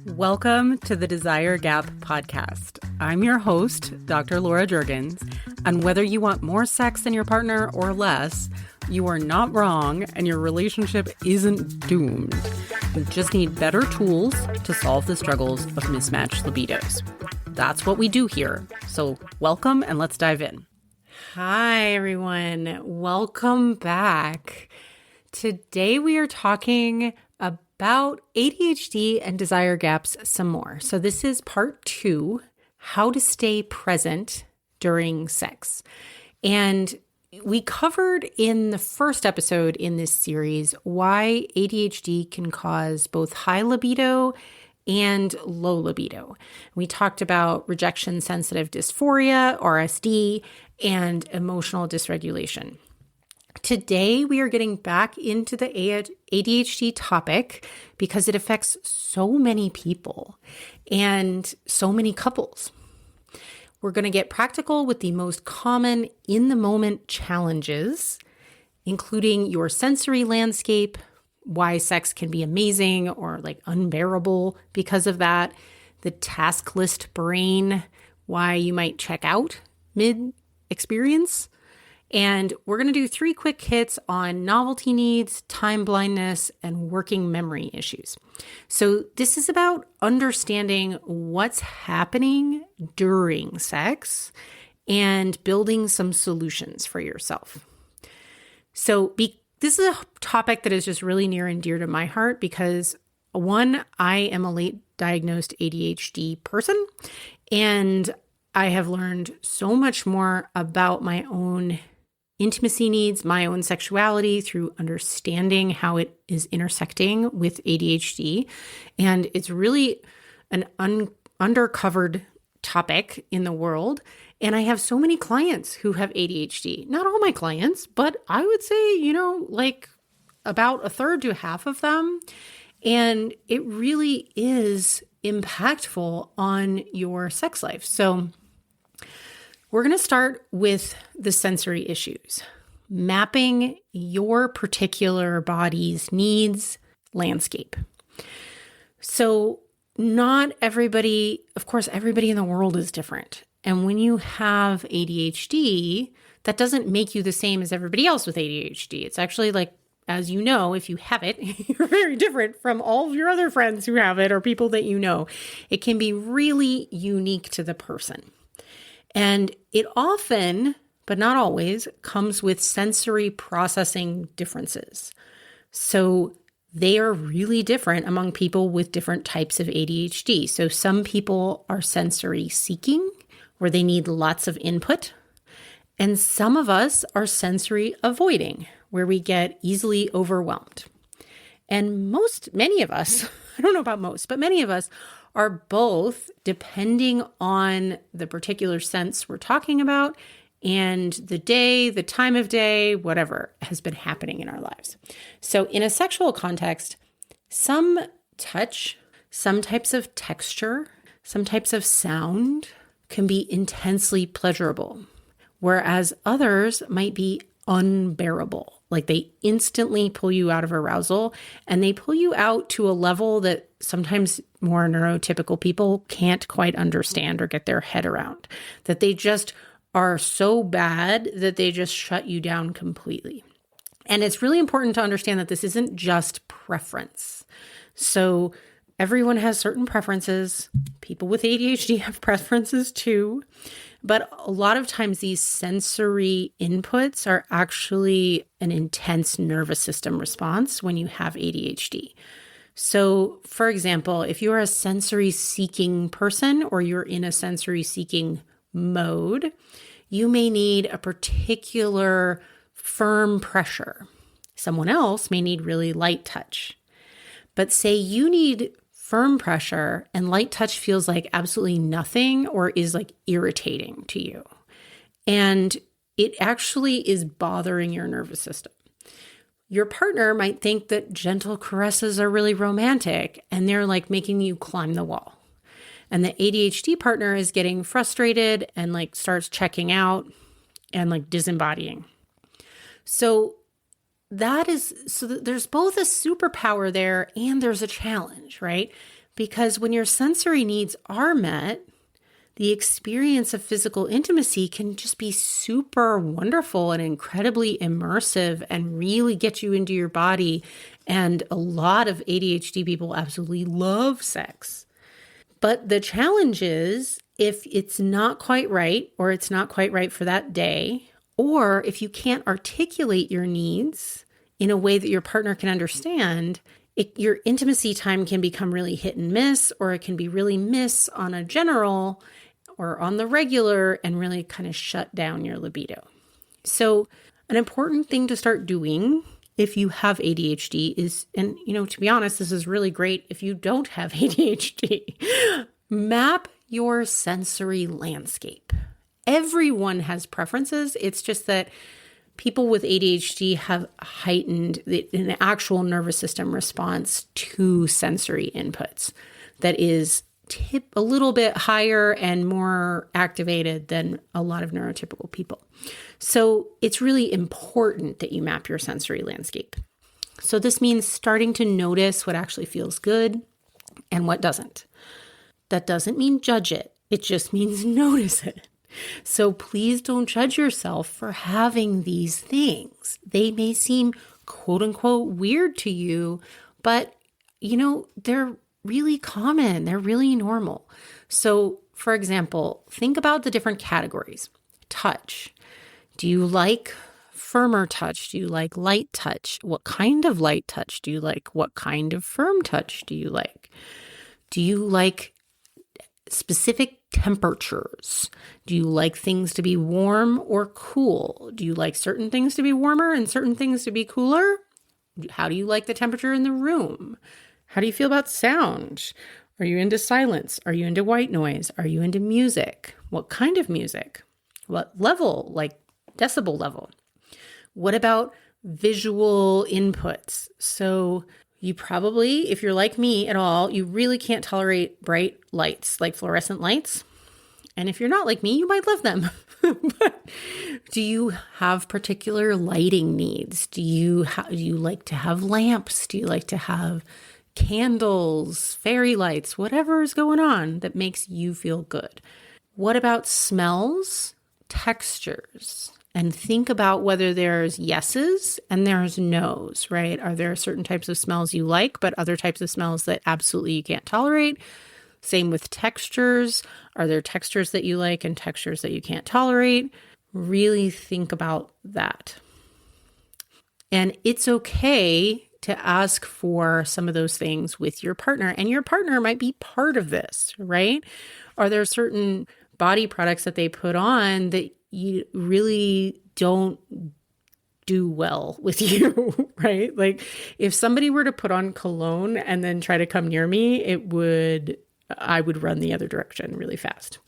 Welcome to the Desire Gap podcast. I'm your host, Dr. Laura Jurgens, and whether you want more sex than your partner or less, you are not wrong and your relationship isn't doomed. You just need better tools to solve the struggles of mismatched libidos. That's what we do here. So welcome and let's dive in. Hi, everyone. Welcome back. Today we are talking about ADHD and desire gaps some more. So this is part 2, how to stay present during sex. And we covered in the first episode in this series why ADHD can cause both high libido and low libido. We talked about rejection sensitive dysphoria, RSD, and emotional dysregulation. Today, we are getting back into the ADHD topic because it affects so many people and so many couples. We're going to get practical with the most common in-the-moment challenges, including your sensory landscape, why sex can be amazing or like unbearable because of that, the task list brain, why you might check out mid-experience. And we're going to do 3 quick hits on novelty needs, time blindness, and working memory issues. So this is about understanding what's happening during sex and building some solutions for yourself. So this is a topic that is just really near and dear to my heart because, one, I am a late diagnosed ADHD person, and I have learned so much more about my own intimacy needs, my own sexuality through understanding how it is intersecting with ADHD. And it's really an undercovered topic in the world. And I have so many clients who have ADHD. Not all my clients, but I would say, like about a third to half of them. And it really is impactful on your sex life. So we're going to start with the sensory issues, mapping your particular body's needs landscape. So not everybody, of course, everybody in the world is different. And when you have ADHD, that doesn't make you the same as everybody else with ADHD. It's actually like, as you know, if you have it, you're very different from all of your other friends who have it or people that you know. It can be really unique to the person. And it often, but not always, comes with sensory processing differences. So they are really different among people with different types of ADHD. So some people are sensory seeking, where they need lots of input. And some of us are sensory avoiding, where we get easily overwhelmed. And many of us, I don't know about most, but many of us are both, depending on the particular sense we're talking about and the day, the time of day, whatever has been happening in our lives. So in a sexual context, some touch, some types of texture, some types of sound can be intensely pleasurable, whereas others might be unbearable. Like they instantly pull you out of arousal, and they pull you out to a level that sometimes more neurotypical people can't quite understand or get their head around, that they just are so bad that they just shut you down completely. And it's really important to understand that this isn't just preference. So everyone has certain preferences. People with ADHD have preferences too. But a lot of times these sensory inputs are actually an intense nervous system response when you have ADHD. So, for example, if you're a sensory seeking person or you're in a sensory seeking mode, you may need a particular firm pressure. Someone else may need really light touch. But say you need firm pressure and light touch feels like absolutely nothing or is like irritating to you. And it actually is bothering your nervous system. Your partner might think that gentle caresses are really romantic and they're like making you climb the wall. And the ADHD partner is getting frustrated and like starts checking out and like disembodying. So there's both a superpower there and there's a challenge, right? Because when your sensory needs are met, the experience of physical intimacy can just be super wonderful and incredibly immersive and really get you into your body. And a lot of ADHD people absolutely love sex. But the challenge is if it's not quite right, or it's not quite right for that day, or if you can't articulate your needs in a way that your partner can understand, your intimacy time can become really hit and miss, or it can be really miss on a general or on the regular and really kind of shut down your libido. So an important thing to start doing if you have ADHD is, and to be honest, this is really great if you don't have ADHD, map your sensory landscape. Everyone has preferences. It's just that people with ADHD have heightened an actual nervous system response to sensory inputs that is a little bit higher and more activated than a lot of neurotypical people. So it's really important that you map your sensory landscape. So this means starting to notice what actually feels good and what doesn't. That doesn't mean judge it. It just means notice it. So please don't judge yourself for having these things. They may seem quote unquote weird to you, but they're really common. They're really normal. So for example, think about the different categories. Touch. Do you like firmer touch? Do you like light touch? What kind of light touch do you like? What kind of firm touch do you like? Do you like specific temperatures? Do you like things to be warm or cool? Do you like certain things to be warmer and certain things to be cooler? How do you like the temperature in the room? How do you feel about sound? Are you into silence? Are you into white noise? Are you into music? What kind of music? What level, like decibel level? What about visual inputs? So you probably, if you're like me at all, you really can't tolerate bright lights, like fluorescent lights. And if you're not like me, you might love them. But do you have particular lighting needs? Do you like to have lamps? Do you like to have candles, fairy lights, whatever is going on that makes you feel good? What about smells, textures? And think about whether there's yeses and there's nos, right? Are there certain types of smells you like, but other types of smells that absolutely you can't tolerate? Same with textures. Are there textures that you like and textures that you can't tolerate? Really think about that. And it's okay to ask for some of those things with your partner, and your partner might be part of this, right? Are there certain body products that they put on that you really don't do well with you, right? Like if somebody were to put on cologne and then try to come near me, I would run the other direction really fast.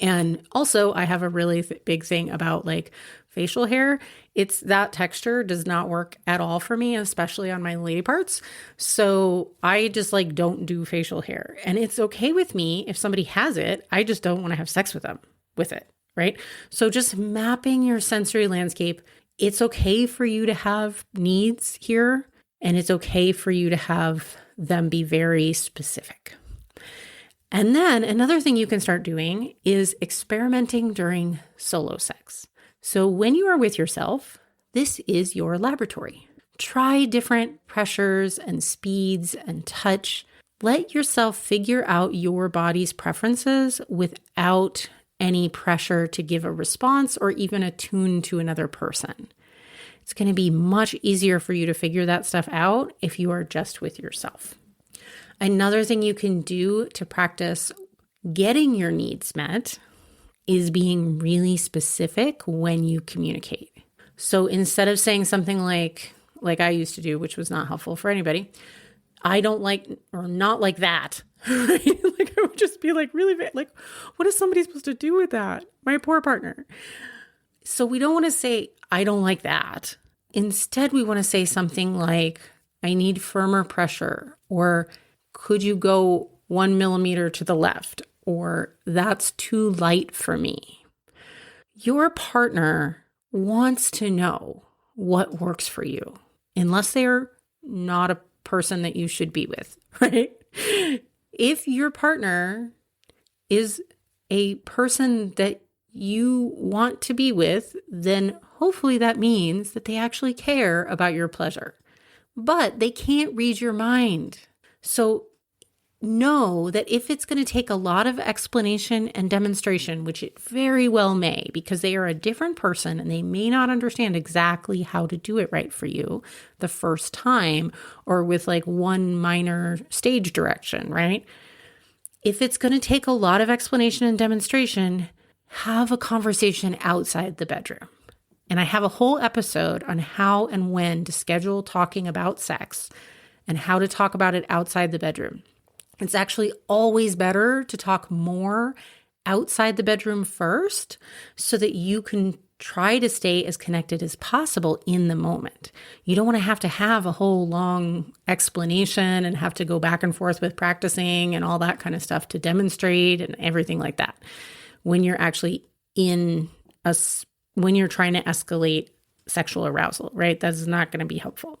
And also I have a really big thing about like facial hair. It's that texture does not work at all for me, especially on my lady parts. So I just like don't do facial hair, and it's okay with me if somebody has it. I just don't want to have sex with them with it. Right? So just mapping your sensory landscape. It's okay for you to have needs here, and it's okay for you to have them be very specific. And then another thing you can start doing is experimenting during solo sex. So when you are with yourself, this is your laboratory. Try different pressures and speeds and touch. Let yourself figure out your body's preferences without any pressure to give a response or even attune to another person. It's going to be much easier for you to figure that stuff out if you are just with yourself. Another thing you can do to practice getting your needs met is being really specific when you communicate. So instead of saying something like I used to do, which was not helpful for anybody, I don't like or not like that. Right? Like I would just be like really like, what is somebody supposed to do with that? My poor partner. So we don't want to say, I don't like that. Instead, we want to say something like, I need firmer pressure, or could you go 1 millimeter to the left, or that's too light for me. Your partner wants to know what works for you, unless they're not a person that you should be with, right? If your partner is a person that you want to be with, then hopefully that means that they actually care about your pleasure. But they can't read your mind. So know that if it's going to take a lot of explanation and demonstration, which it very well may, because they are a different person and they may not understand exactly how to do it right for you the first time or with like one minor stage direction, right? If it's going to take a lot of explanation and demonstration, have a conversation outside the bedroom. And I have a whole episode on how and when to schedule talking about sex and how to talk about it outside the bedroom. It's actually always better to talk more outside the bedroom first so that you can try to stay as connected as possible in the moment. You don't want to have a whole long explanation and have to go back and forth with practicing and all that kind of stuff to demonstrate and everything like that. When you're actually when you're trying to escalate sexual arousal, right? That's not going to be helpful.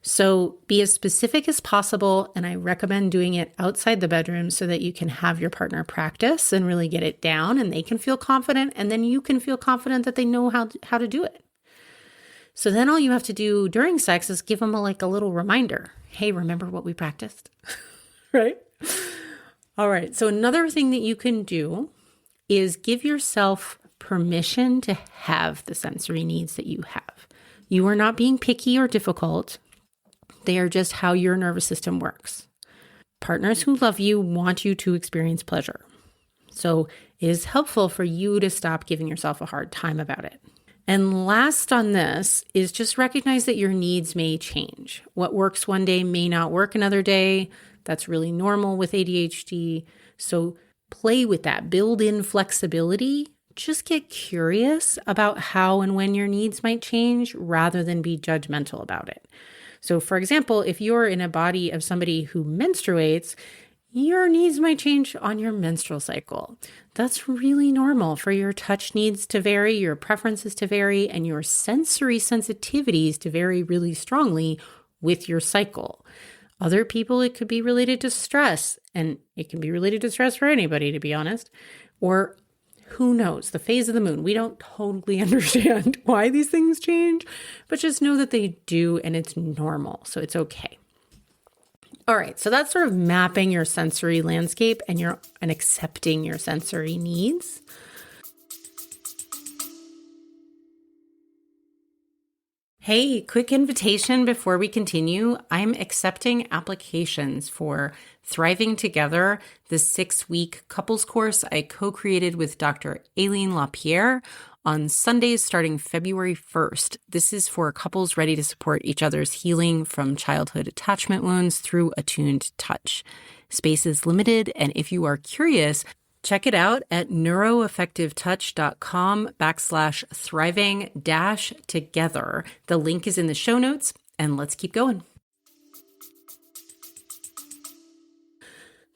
So be as specific as possible, and I recommend doing it outside the bedroom so that you can have your partner practice and really get it down and they can feel confident, and then you can feel confident that they know how to do it. So then all you have to do during sex is give them a little reminder. Hey, remember what we practiced? Right? All right. So another thing that you can do is give yourself permission to have the sensory needs that you have. You are not being picky or difficult. They are just how your nervous system works. Partners who love you want you to experience pleasure. So it is helpful for you to stop giving yourself a hard time about it. And last on this is just recognize that your needs may change. What works one day may not work another day. That's really normal with ADHD. So play with that. Build in flexibility. Just get curious about how and when your needs might change rather than be judgmental about it. So for example, if you're in a body of somebody who menstruates, your needs might change on your menstrual cycle. That's really normal for your touch needs to vary, your preferences to vary, and your sensory sensitivities to vary really strongly with your cycle. Other people, it could be related to stress, and it can be related to stress for anybody, to be honest, or who knows, the phase of the moon. We don't totally understand why these things change, but just know that they do and it's normal. So it's okay. All right. So that's sort of mapping your sensory landscape and accepting your sensory needs. Hey, quick invitation before we continue. I'm accepting applications for Thriving Together, the 6-week couples course I co-created with Dr. Aileen LaPierre on Sundays starting February 1st. This is for couples ready to support each other's healing from childhood attachment wounds through attuned touch. Space is limited, and if you are curious, check it out at neuroeffectivetouch.com/thriving-together. The link is in the show notes, and let's keep going.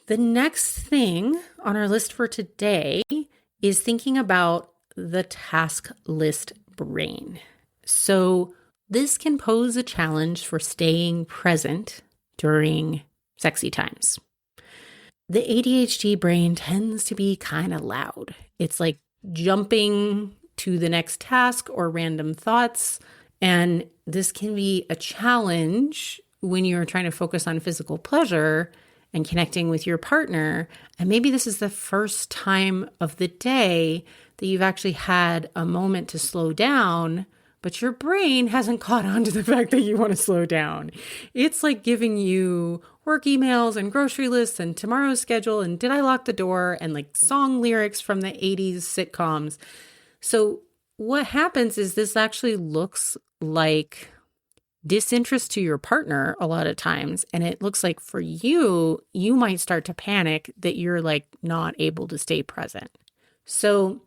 The next thing on our list for today is thinking about the task list brain. So this can pose a challenge for staying present during sexy times. The ADHD brain tends to be kind of loud. It's like jumping to the next task or random thoughts. And this can be a challenge when you're trying to focus on physical pleasure and connecting with your partner. And maybe this is the first time of the day that you've actually had a moment to slow down, but your brain hasn't caught on to the fact that you want to slow down. It's like giving you work emails and grocery lists and tomorrow's schedule and did I lock the door and like song lyrics from the 80s sitcoms. So what happens is this actually looks like disinterest to your partner a lot of times. And it looks like for you, you might start to panic that you're like not able to stay present. So,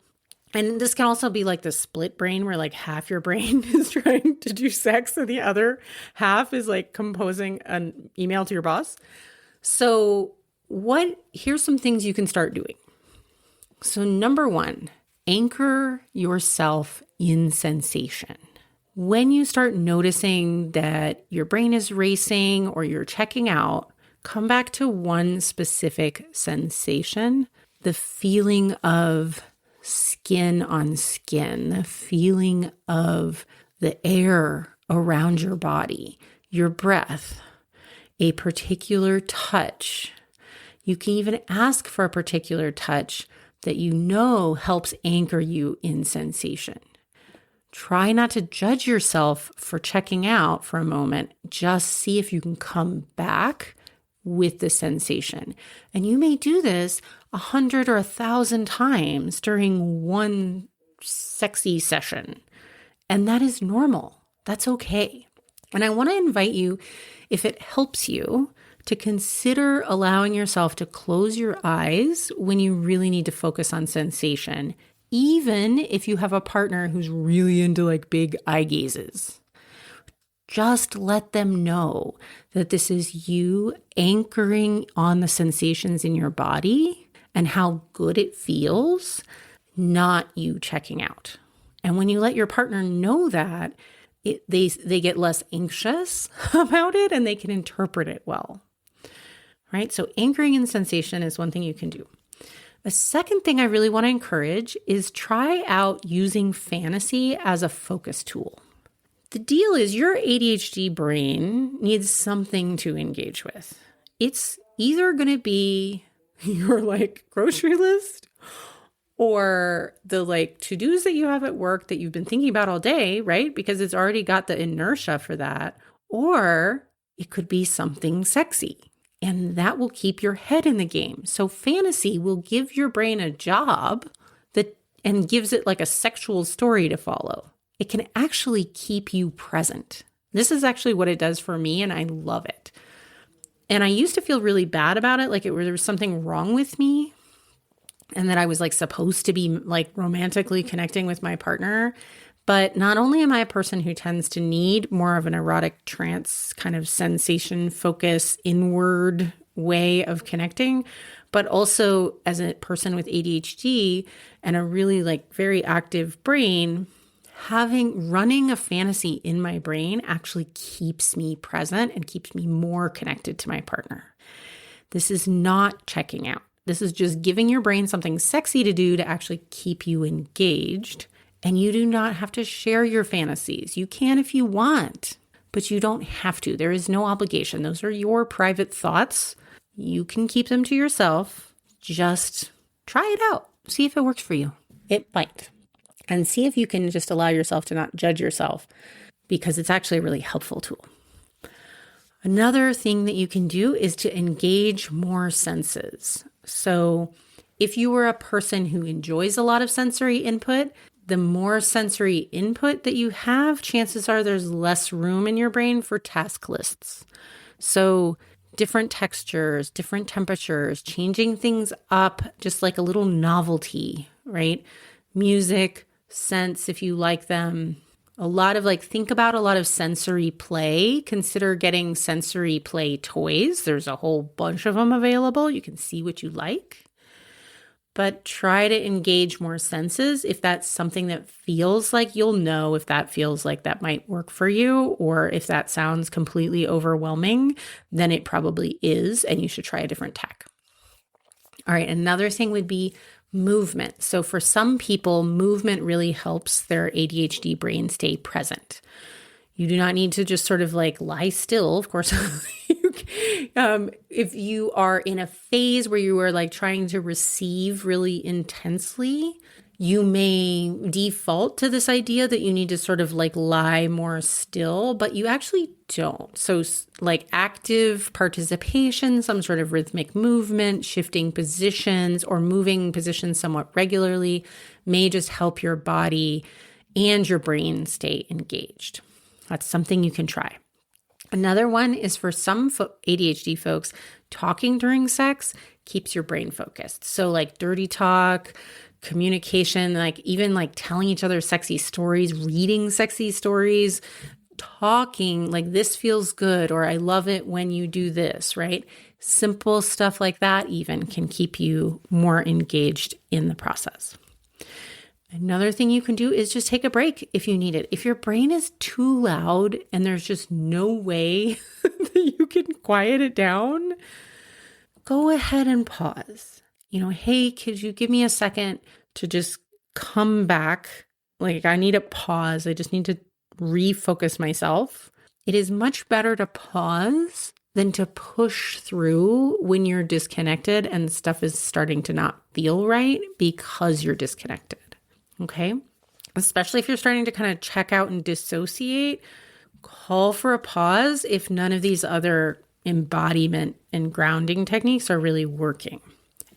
and this can also be like the split brain where like half your brain is trying to do sex and the other half is like composing an email to your boss. So here's some things you can start doing. So number 1, anchor yourself in sensation. When you start noticing that your brain is racing or you're checking out, come back to one specific sensation, the feeling of skin on skin, the feeling of the air around your body, your breath, a particular touch. You can even ask for a particular touch that you know helps anchor you in sensation. Try not to judge yourself for checking out for a moment. Just see if you can come back with the sensation. And you may do this 100 or 1,000 times during one sexy session. And that is normal. That's okay. And I want to invite you, if it helps you, to consider allowing yourself to close your eyes when you really need to focus on sensation, even if you have a partner who's really into like big eye gazes. Just let them know that this is you anchoring on the sensations in your body and how good it feels, not you checking out. And when you let your partner know that, they get less anxious about it and they can interpret it well, right? So anchoring in sensation is one thing you can do. A second thing I really want to encourage is try out using fantasy as a focus tool. The deal is your ADHD brain needs something to engage with. It's either going to be your like grocery list or the like to-dos that you have at work that you've been thinking about all day, right? Because it's already got the inertia for that. Or it could be something sexy, and that will keep your head in the game. So fantasy will give your brain a job and gives it like a sexual story to follow. It can actually keep you present. This is actually what it does for me, and I love it. And I used to feel really bad about it, like there was something wrong with me, and that I was like supposed to be like romantically connecting with my partner. But not only am I a person who tends to need more of an erotic trance kind of sensation, focus, inward way of connecting, but also as a person with ADHD and a really like very active brain, running a fantasy in my brain actually keeps me present and keeps me more connected to my partner. This is not checking out. This is just giving your brain something sexy to do to actually keep you engaged. And you do not have to share your fantasies. You can if you want, but you don't have to. There is no obligation. Those are your private thoughts. You can keep them to yourself. Just try it out. See if it works for you. It might. And see if you can just allow yourself to not judge yourself, because it's actually a really helpful tool. Another thing that you can do is to engage more senses. So if you were a person who enjoys a lot of sensory input, the more sensory input that you have, chances are there's less room in your brain for task lists. So different textures, different temperatures, changing things up, just like a little novelty, right? Music, scents, if you like them. Think about a lot of sensory play. Consider getting sensory play toys. There's a whole bunch of them available. You can see what you like. But try to engage more senses. If that's something that feels like, you'll know if that feels like that might work for you, or if that sounds completely overwhelming, then it probably is, and you should try a different tack. All right, another thing would be movement. So for some people, movement really helps their ADHD brain stay present. You do not need to just sort of like lie still. Of course, if you are in a phase where you are like trying to receive really intensely, you may default to this idea that you need to sort of like lie more still, but you actually don't. So like active participation, some sort of rhythmic movement, shifting positions or moving positions somewhat regularly may just help your body and your brain stay engaged. That's something you can try. Another one is for some ADHD folks, talking during sex keeps your brain focused. So like dirty talk, communication, like even like telling each other sexy stories, reading sexy stories, talking like this feels good, or I love it when you do this, right? Simple stuff like that even can keep you more engaged in the process. Another thing you can do is just take a break if you need it. If your brain is too loud and there's just no way that you can quiet it down, go ahead and pause. Hey, could you give me a second to just come back? Like, I need a pause. I just need to refocus myself. It is much better to pause than to push through when you're disconnected and stuff is starting to not feel right because you're disconnected. Okay? Especially if you're starting to kind of check out and dissociate, call for a pause if none of these other embodiment and grounding techniques are really working.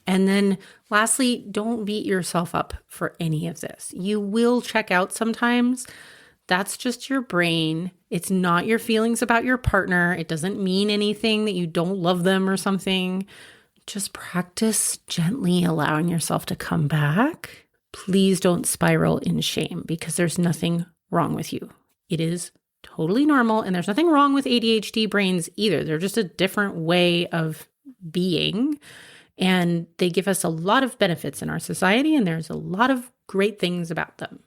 And then lastly, don't beat yourself up for any of this. You will check out sometimes. That's just your brain. It's not your feelings about your partner. It doesn't mean anything that you don't love them or something. Just practice gently allowing yourself to come back. Please don't spiral in shame because there's nothing wrong with you. It is totally normal, and there's nothing wrong with ADHD brains either. They're just a different way of being, and they give us a lot of benefits in our society, and there's a lot of great things about them.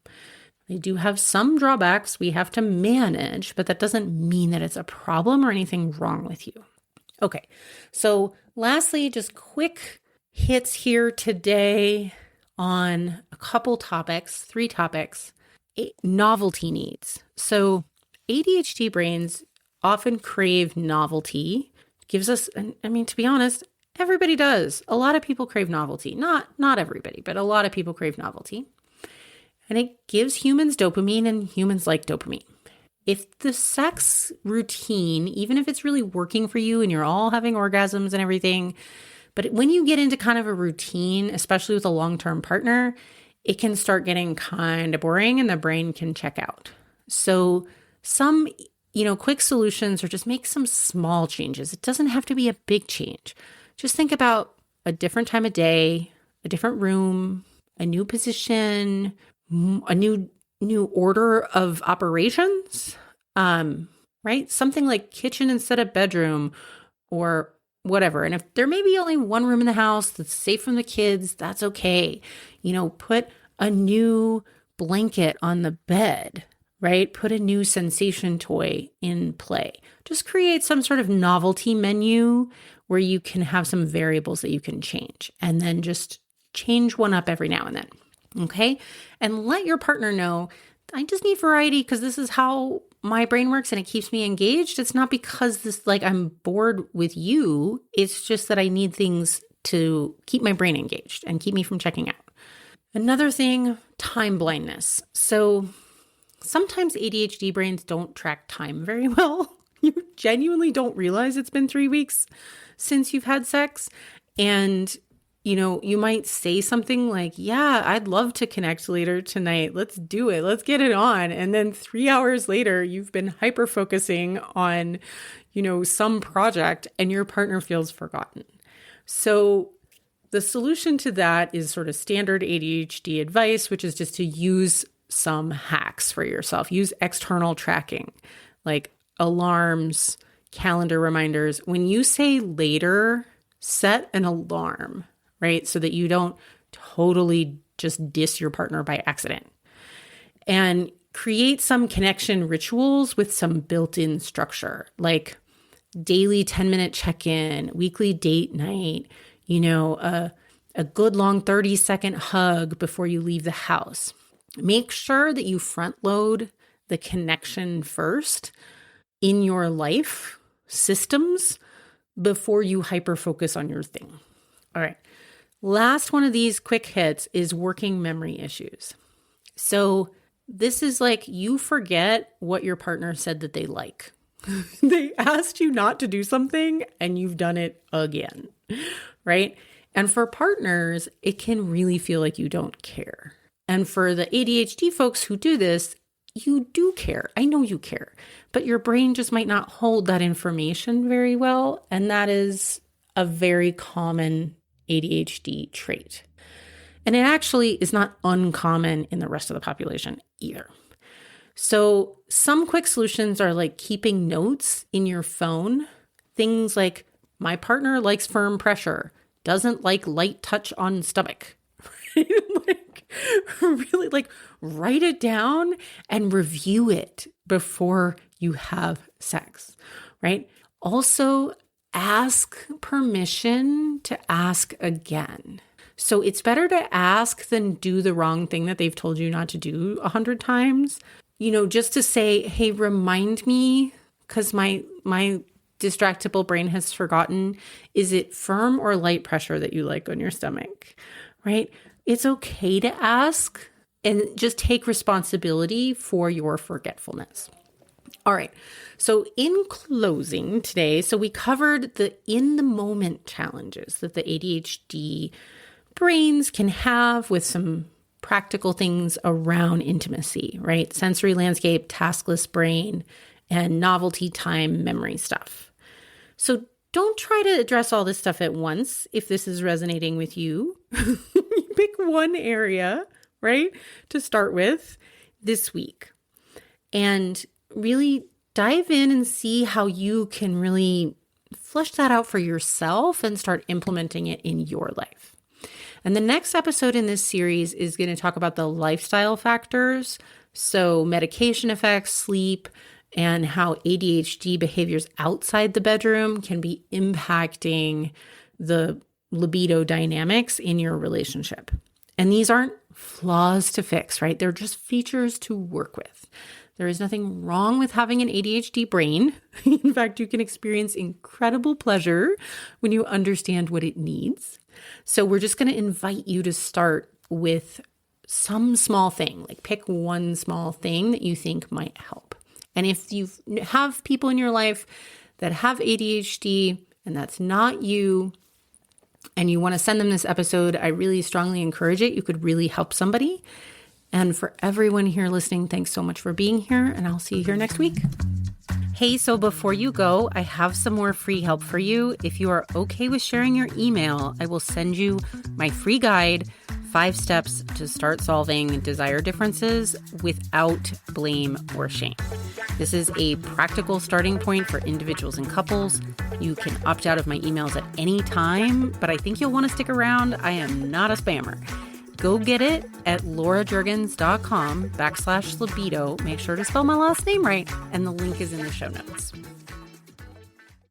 They do have some drawbacks we have to manage, but that doesn't mean that it's a problem or anything wrong with you. Okay, so lastly, just quick hits here today on a couple topics, 3 topics. Novelty needs. So ADHD brains often crave novelty. Gives us, to be honest, everybody does. A lot of people crave novelty. Not everybody, but a lot of people crave novelty. And it gives humans dopamine, and humans like dopamine. If the sex routine, even if it's really working for you and you're all having orgasms and everything, but when you get into kind of a routine, especially with a long-term partner, it can start getting kind of boring and the brain can check out. So some, quick solutions are just make some small changes. It doesn't have to be a big change. Just think about a different time of day, a different room, a new position, a new order of operations, right? Something like kitchen instead of bedroom or whatever. And if there may be only one room in the house that's safe from the kids, that's okay. Put a new blanket on the bed, right? Put a new sensation toy in play. Just create some sort of novelty menu where you can have some variables that you can change, and then just change one up every now and then. Okay. And let your partner know, I just need variety because this is how my brain works and it keeps me engaged. It's not because I'm bored with you. It's just that I need things to keep my brain engaged and keep me from checking out. Another thing, time blindness. So sometimes ADHD brains don't track time very well. You genuinely don't realize it's been 3 weeks since you've had sex. And you might say something like, yeah, I'd love to connect later tonight. Let's do it. Let's get it on. And then 3 hours later, you've been hyper-focusing on, some project and your partner feels forgotten. So the solution to that is sort of standard ADHD advice, which is just to use some hacks for yourself. Use external tracking, like alarms, calendar reminders. When you say later, set an alarm, right? So that you don't totally just diss your partner by accident. And create some connection rituals with some built-in structure, like daily 10-minute check-in, weekly date night, a good long 30-second hug before you leave the house. Make sure that you front load the connection first in your life systems before you hyper-focus on your thing. All right. Last one of these quick hits is working memory issues. So this is like you forget what your partner said that they like. They asked you not to do something and you've done it again, right? And for partners, it can really feel like you don't care. And for the ADHD folks who do this, you do care. I know you care, but your brain just might not hold that information very well. And that is a very common ADHD trait. And it actually is not uncommon in the rest of the population either. So some quick solutions are like keeping notes in your phone. Things like, my partner likes firm pressure, doesn't like light touch on stomach. Like, Really, like, write it down and review it before you have sex, right? Also, ask permission to ask again. So it's better to ask than do the wrong thing that they've told you not to do 100 times. Just to say, hey, remind me, because my distractible brain has forgotten, is it firm or light pressure that you like on your stomach, right? It's okay to ask and just take responsibility for your forgetfulness. All right. So in closing today, we covered the in-the-moment challenges that the ADHD brains can have with some practical things around intimacy, right? Sensory landscape, taskless brain, and novelty time memory stuff. So don't try to address all this stuff at once if this is resonating with you. Pick one area, right, to start with this week. And really dive in and see how you can really flesh that out for yourself and start implementing it in your life. And the next episode in this series is going to talk about the lifestyle factors, so medication effects, sleep, and how ADHD behaviors outside the bedroom can be impacting the libido dynamics in your relationship. And these aren't flaws to fix, right? They're just features to work with. There is nothing wrong with having an ADHD brain. In fact, you can experience incredible pleasure when you understand what it needs. So we're just going to invite you to start with some small thing, like pick one small thing that you think might help. And if you have people in your life that have ADHD and that's not you, and you want to send them this episode, I really strongly encourage it. You could really help somebody. And for everyone here listening, thanks so much for being here, and I'll see you here next week. Hey, so before you go, I have some more free help for you. If you are okay with sharing your email, I will send you my free guide, 5 steps to start solving desire differences without blame or shame. This is a practical starting point for individuals and couples. You can opt out of my emails at any time, but I think you'll want to stick around. I am not a spammer. Go get it at laurajurgens.com/libido. Make sure to spell my last name right, and the link is in the show notes.